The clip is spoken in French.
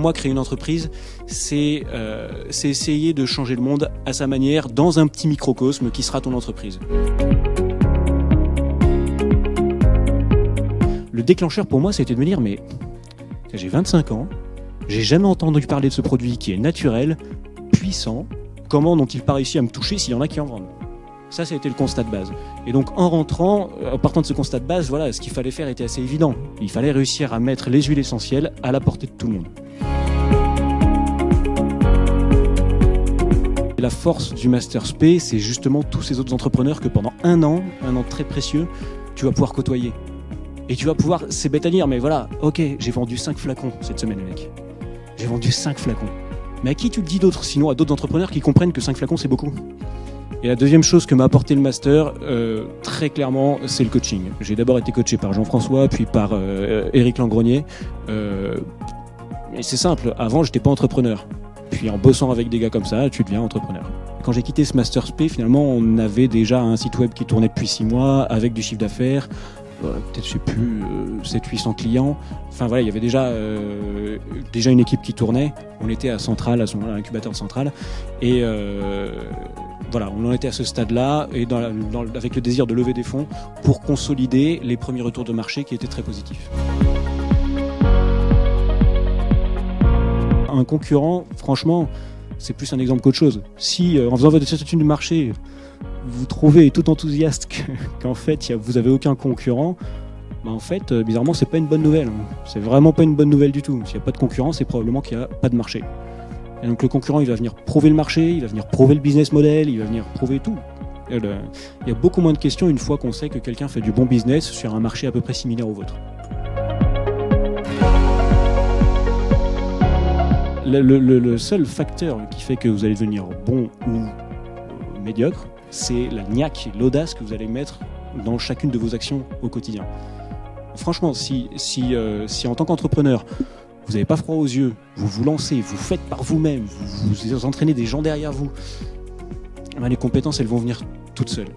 moi, créer une entreprise, c'est essayer de changer le monde à sa manière, dans un petit microcosme qui sera ton entreprise. Le déclencheur pour moi, c'était de me dire, mais j'ai 25 ans, j'ai jamais entendu parler de ce produit qui est naturel, puissant, comment n'ont-ils pas réussi à me toucher s'il y en a qui en vendent? Ça, ça a été le constat de base. Et donc, en rentrant, en partant de ce constat de base, voilà, ce qu'il fallait faire était assez évident. Il fallait réussir à mettre les huiles essentielles à la portée de tout le monde. Et la force du Master Spé, c'est justement tous ces autres entrepreneurs que pendant un an très précieux, tu vas pouvoir côtoyer. Et tu vas pouvoir, c'est bête à dire, mais voilà, ok, j'ai vendu 5 flacons cette semaine, les mecs. J'ai vendu 5 flacons. Mais à qui tu le dis d'autres, sinon à d'autres entrepreneurs qui comprennent que 5 flacons, c'est beaucoup? Et la deuxième chose que m'a apporté le master, très clairement, c'est le coaching. J'ai d'abord été coaché par Jean-François, puis par Éric Langrenier. Et c'est simple, avant, j'étais pas entrepreneur. Puis en bossant avec des gars comme ça, tu deviens entrepreneur. Quand j'ai quitté ce Master Spé, finalement, on avait déjà un site web qui tournait depuis 6 mois, avec du chiffre d'affaires, peut-être, je sais plus, 700-800 clients. Enfin voilà, il y avait déjà une équipe qui tournait. On était à Centrale, à ce moment-là, l'incubateur de Centrale. Et voilà, on en était à ce stade-là, et avec le désir de lever des fonds pour consolider les premiers retours de marché qui étaient très positifs. Un concurrent, franchement, c'est plus un exemple qu'autre chose. Si, en faisant votre étude du marché, vous trouvez tout enthousiaste qu'en fait, vous n'avez aucun concurrent, bah en fait, bizarrement, c'est pas une bonne nouvelle. C'est vraiment pas une bonne nouvelle du tout. S'il n'y a pas de concurrent, c'est probablement qu'il n'y a pas de marché. Et donc le concurrent, il va venir prouver le marché, il va venir prouver le business model, il va venir prouver tout. Il y a beaucoup moins de questions une fois qu'on sait que quelqu'un fait du bon business sur un marché à peu près similaire au vôtre. Le seul facteur qui fait que vous allez devenir bon ou médiocre, c'est la niaque et l'audace que vous allez mettre dans chacune de vos actions au quotidien. Franchement, si en tant qu'entrepreneur, vous n'avez pas froid aux yeux, vous vous lancez, vous faites par vous-même, vous entraînez des gens derrière vous, les compétences, elles vont venir toutes seules.